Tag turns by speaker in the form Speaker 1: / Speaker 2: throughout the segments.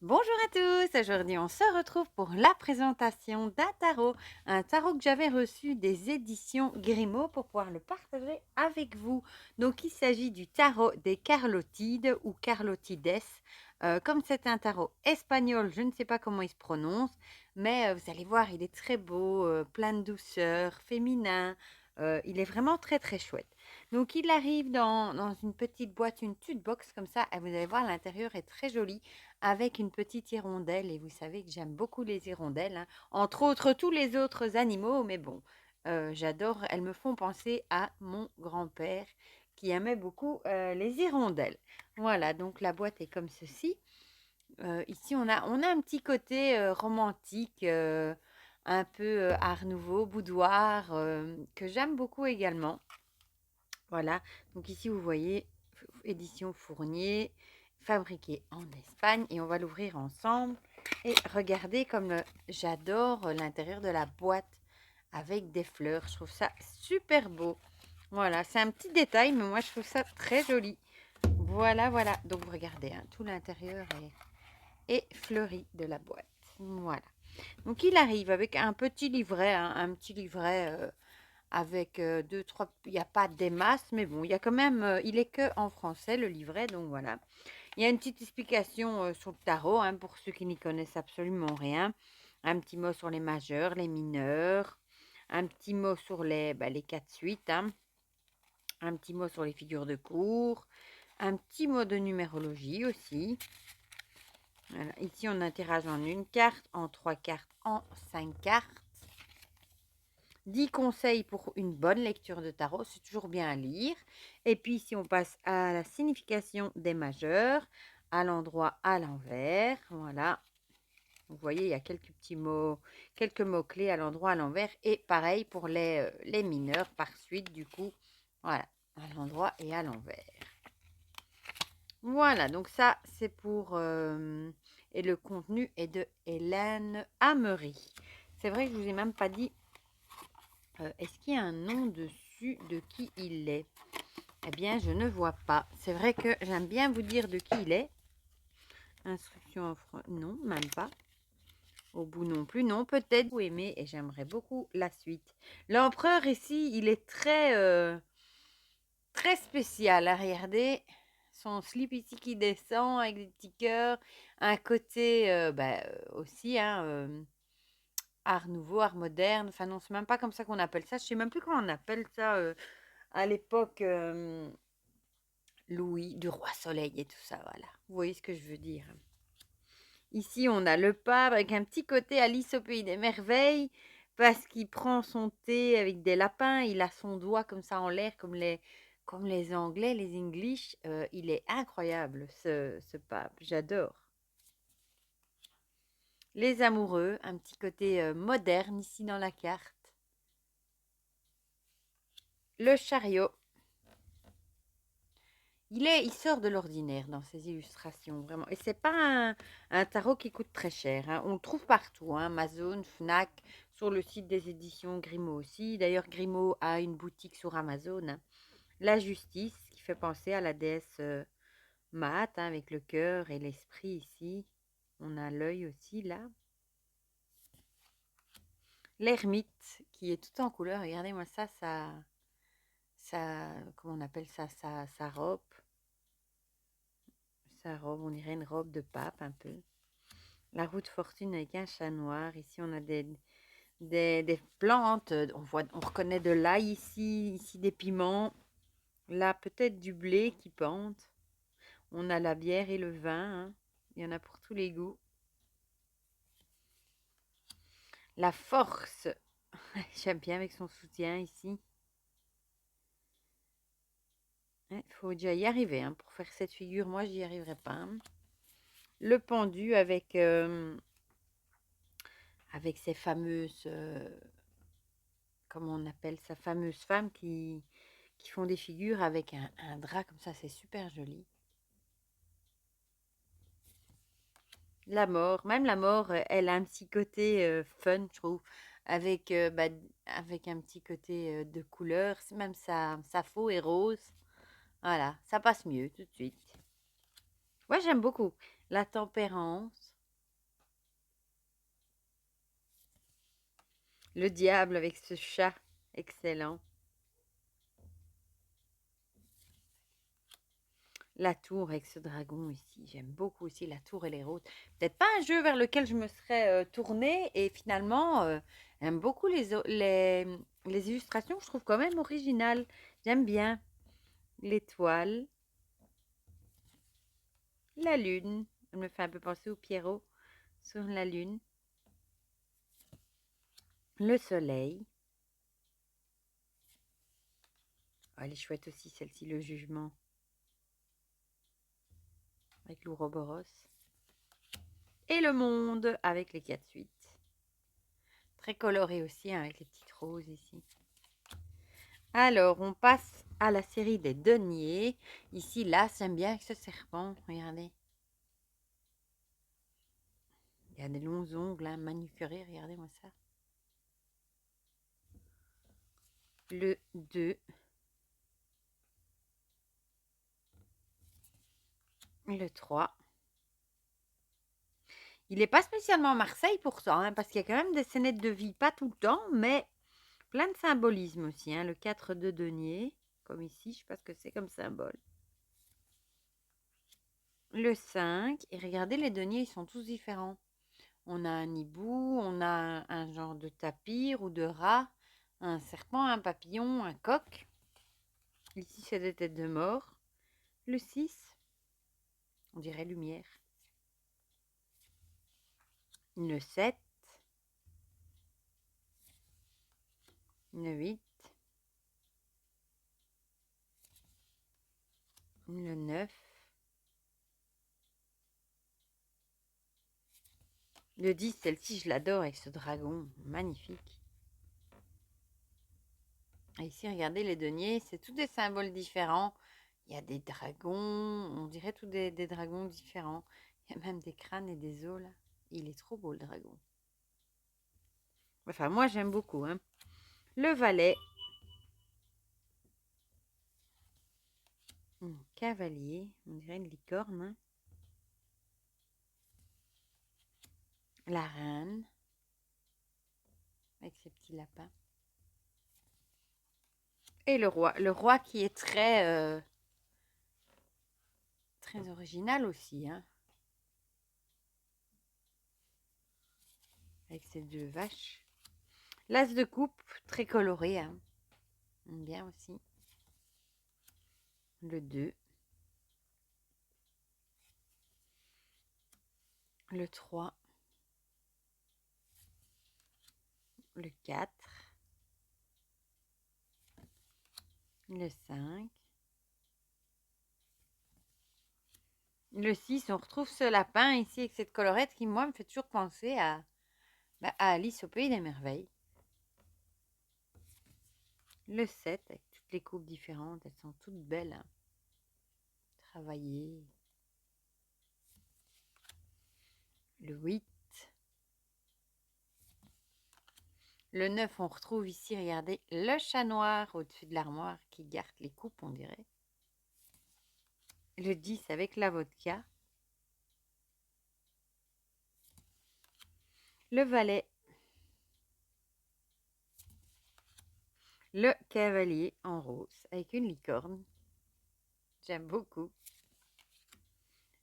Speaker 1: Bonjour à tous, aujourd'hui on se retrouve pour la présentation un tarot que j'avais reçu des éditions Grimaud pour pouvoir le partager avec vous. Donc il s'agit du tarot des Carlotides ou Carlotides. Comme c'est un tarot espagnol, je ne sais pas comment il se prononce, mais vous allez voir, il est très beau, plein de douceur, féminin. Il est vraiment très très chouette. Donc il arrive dans une petite boîte, une petite box comme ça, et vous allez voir, l'intérieur est très joli avec une petite hirondelle. Et vous savez que j'aime beaucoup les hirondelles, hein, entre autres tous les autres animaux, mais bon, j'adore, elles me font penser à mon grand-père qui aimait beaucoup les hirondelles. Voilà, donc la boîte est comme ceci. Ici, on a un petit côté romantique, un peu art nouveau, boudoir, que j'aime beaucoup également. Voilà, donc ici vous voyez, édition Fournier, fabriqué en Espagne, et on va l'ouvrir ensemble. Et regardez comme j'adore l'intérieur de la boîte avec des fleurs, je trouve ça super beau. Voilà, c'est un petit détail, mais moi je trouve ça très joli. Voilà, voilà, donc regardez, hein, tout l'intérieur est fleuri de la boîte. Voilà, donc il arrive avec un petit livret, hein, un petit livret avec deux, trois, il n'y a pas des masses, mais bon, il y a quand même, il est que en français le livret, donc voilà. Il y a une petite explication sur le tarot, hein, pour ceux qui n'y connaissent absolument rien. Un petit mot sur les majeurs, les mineurs, un petit mot sur les 4 suites, hein, un petit mot sur les figures de cours, un petit mot de numérologie aussi. Voilà. Ici, on a un tirage en une carte, en 3 cartes, en 5 cartes. 10 conseils pour une bonne lecture de tarot, c'est toujours bien à lire. Et puis, si on passe à la signification des majeurs, à l'endroit, à l'envers, voilà. Vous voyez, il y a quelques petits mots, quelques mots-clés à l'endroit, à l'envers. Et pareil pour les mineurs par suite, du coup, voilà, à l'endroit et à l'envers. Voilà, donc ça, c'est pour... et le contenu est de Hélène Amery. C'est vrai que je ne vous ai même pas dit, est-ce qu'il y a un nom dessus de qui il est? Eh bien, je ne vois pas. C'est vrai que j'aime bien vous dire de qui il est. Instruction en français, non, même pas. Au bout non plus, non, peut-être vous aimez, et j'aimerais beaucoup la suite. L'empereur ici, il est très spécial. Regardez, son slip ici qui descend avec des petits cœurs. Un côté aussi, hein, art nouveau, art moderne. Enfin non, c'est même pas comme ça qu'on appelle ça. Je sais même plus comment on appelle ça à l'époque. Louis, du roi soleil et tout ça, voilà. Vous voyez ce que je veux dire. Ici, on a le pape avec un petit côté Alice au pays des merveilles, parce qu'il prend son thé avec des lapins, il a son doigt comme ça en l'air, comme les Anglais, les English. Il est incroyable, ce pape, j'adore. Les amoureux, un petit côté moderne ici dans la carte. Le chariot. Il sort de l'ordinaire dans ses illustrations, vraiment. Et c'est pas un tarot qui coûte très cher, hein. On le trouve partout, hein, Amazon, Fnac, sur le site des éditions Grimaud aussi. D'ailleurs, Grimaud a une boutique sur Amazon, hein. La justice, qui fait penser à la déesse Maat, hein, avec le cœur et l'esprit ici. On a l'œil aussi, là. L'ermite, qui est tout en couleur. Regardez-moi comment on appelle ça, sa robe. Sa robe, on dirait une robe de pape, un peu. La roue de fortune avec un chat noir. Ici, on a des plantes. On reconnaît de l'ail ici des piments. Là, peut-être du blé qui pente. On a la bière et le vin, hein. Il y en a pour tous les goûts. La force. J'aime bien avec son soutien ici. Il faut déjà y arriver, hein. Pour faire cette figure, moi, j'y arriverai pas, hein. Le pendu avec ces fameuses... comment on appelle ça, fameuses femmes qui font des figures avec un drap comme ça, c'est super joli. La mort, même la mort, elle a un petit côté fun, je trouve, avec un petit côté de couleur. Même sa faux est rose. Voilà, ça passe mieux tout de suite. Moi, j'aime beaucoup la tempérance. Le diable avec ce chat. Excellent. La tour avec ce dragon ici. J'aime beaucoup aussi la tour et les roses. Peut-être pas un jeu vers lequel je me serais tournée. Et finalement, j'aime beaucoup les illustrations. Je trouve quand même originales. J'aime bien l'étoile. La lune. Elle me fait un peu penser au Pierrot sur la lune. Le soleil. Oh, elle est chouette aussi, celle-ci, le jugement. Avec l'Ouroboros. Et le monde avec les 4 suites. Très coloré aussi, hein, avec les petites roses ici. Alors, on passe à la série des deniers. Ici, là, j'aime bien avec ce serpent. Regardez. Il y a des longs ongles, hein, manucurés. Regardez-moi ça. Le 2. Le 3. Il n'est pas spécialement Marseille pourtant, hein, parce qu'il y a quand même des scénettes de vie, pas tout le temps, mais plein de symbolisme aussi. Hein. Le 4 de denier, comme ici, je ne sais pas ce que c'est comme symbole. Le 5, et regardez, les deniers, ils sont tous différents. On a un hibou, on a un genre de tapir ou de rat, un serpent, un papillon, un coq. Ici, c'est des têtes de mort. Le 6, on dirait lumière. Le 7, le 8, le 9, le 10, celle-ci, je l'adore avec ce dragon, magnifique. Et ici, regardez les deniers, c'est tous des symboles différents. Il y a des dragons, on dirait tous des dragons différents. Il y a même des crânes et des os là. Il est trop beau le dragon. Enfin, moi j'aime beaucoup. Hein. Le valet. Cavalier, on dirait une licorne. Hein. La reine. Avec ses petits lapins. Et le roi. Le roi qui est très original aussi. Hein. Avec ses 2 vaches. L'as de coupe, très coloré. Hein. Bien aussi. Le 2. Le 3. Le 4. Le 5. Le 6, on retrouve ce lapin ici avec cette colorette qui, moi, me fait toujours penser à Alice au Pays des Merveilles. Le 7, avec toutes les coupes différentes, elles sont toutes belles. Hein. Travaillées. Le 8. Le 9, on retrouve ici, regardez, le chat noir au-dessus de l'armoire qui garde les coupes, on dirait. Le 10 avec la vodka. Le valet. Le cavalier en rose avec une licorne. J'aime beaucoup.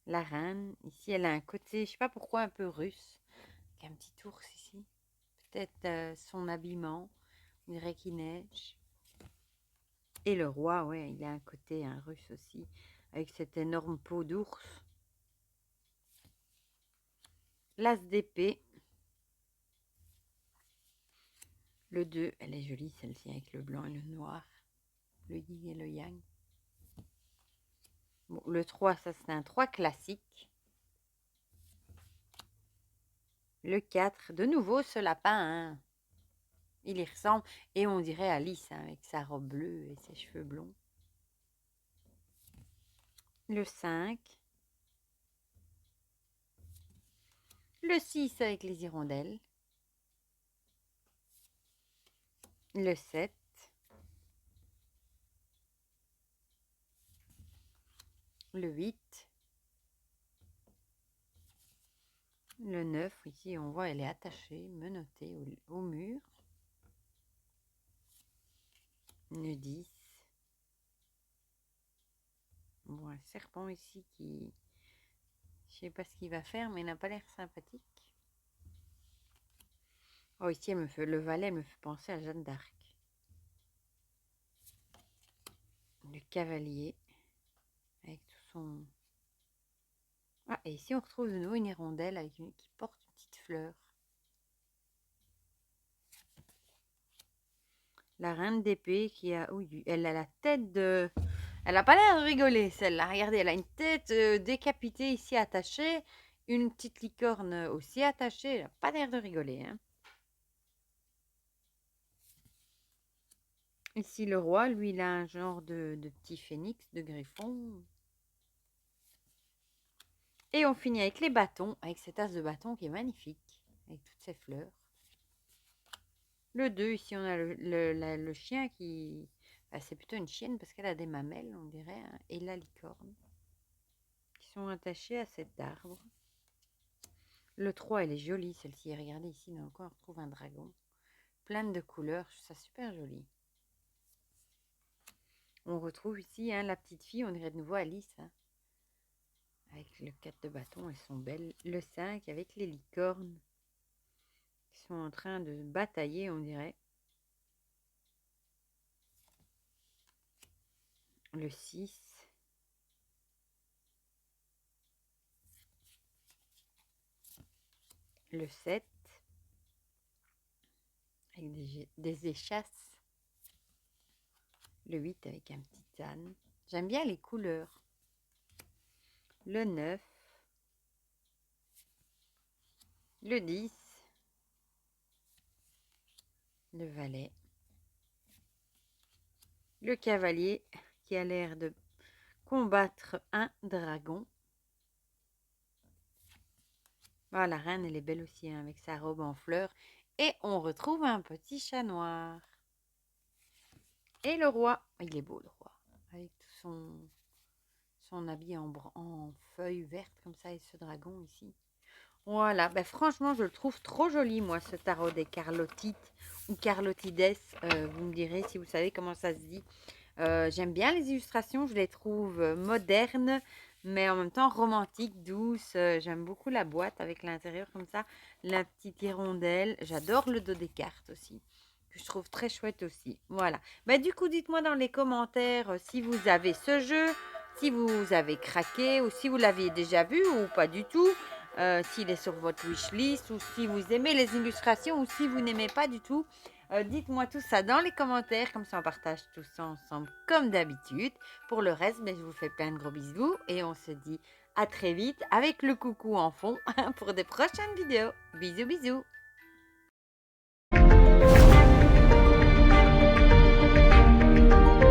Speaker 1: La reine, ici, elle a un côté, je ne sais pas pourquoi, un peu russe. Avec un petit ours ici. Peut-être son habillement. On dirait qu'il neige. Et le roi, ouais, il a un côté russe aussi. Avec cette énorme peau d'ours. L'as d'épée. Le 2, elle est jolie celle-ci avec le blanc et le noir. Le yin et le yang. Bon, le 3, ça c'est un 3 classique. Le 4, de nouveau ce lapin. Hein. Il y ressemble. Et on dirait Alice hein, avec sa robe bleue et ses cheveux blonds. Le 5. Le 6 avec les hirondelles. Le 7. Le 8. Le 9, ici on voit elle est attachée, menottée au mur. Le 10. Bon, un serpent ici qui... Je sais pas ce qu'il va faire, mais il n'a pas l'air sympathique. Oh, ici, le valet me fait penser à Jeanne d'Arc. Le cavalier, avec tout son... Ah, et ici, on retrouve de nouveau une hirondelle qui porte une petite fleur. La reine d'épée qui a... Oui, elle a la tête de... Elle n'a pas l'air de rigoler, celle-là. Regardez, elle a une tête décapitée ici attachée. Une petite licorne aussi attachée. Elle n'a pas l'air de rigoler. Hein. Ici, le roi, lui, il a un genre de petit phénix, de griffon. Et on finit avec les bâtons, avec cet as de bâton qui est magnifique, avec toutes ces fleurs. Le 2, ici, on a le chien qui... Bah, c'est plutôt une chienne parce qu'elle a des mamelles, on dirait, hein, et la licorne, qui sont attachées à cet arbre. Le 3, elle est jolie, celle-ci. Regardez ici, donc on retrouve un dragon. Plein de couleurs, je trouve ça super joli. On retrouve ici hein, la petite fille, on dirait de nouveau Alice. Hein, avec le 4 de bâton, elles sont belles. Le 5 avec les licornes qui sont en train de batailler, on dirait. Le 6. Le 7. Avec des échasses. Le 8 avec un petit âne. J'aime bien les couleurs. Le 9. Le 10. Le valet. Le cavalier qui a l'air de combattre un dragon. Voilà, la reine, elle est belle aussi, hein, avec sa robe en fleurs. Et on retrouve un petit chat noir. Et le roi, il est beau le roi, avec tout son habit en feuilles vertes comme ça et ce dragon ici. Voilà, ben franchement, je le trouve trop joli, moi, ce tarot des Carlotites ou Carlotides. Vous me direz si vous savez comment ça se dit. J'aime bien les illustrations, je les trouve modernes, mais en même temps romantiques, douces. J'aime beaucoup la boîte avec l'intérieur comme ça, la petite hirondelle. J'adore le dos des cartes aussi, que je trouve très chouette aussi. Voilà. Bah, du coup, dites-moi dans les commentaires si vous avez ce jeu, si vous avez craqué ou si vous l'aviez déjà vu ou pas du tout. S'il est sur votre wishlist ou si vous aimez les illustrations ou si vous n'aimez pas du tout. Dites-moi tout ça dans les commentaires, comme ça on partage tout ça ensemble comme d'habitude. Pour le reste, je vous fais plein de gros bisous et on se dit à très vite avec le coucou en fond pour des prochaines vidéos. Bisous bisous.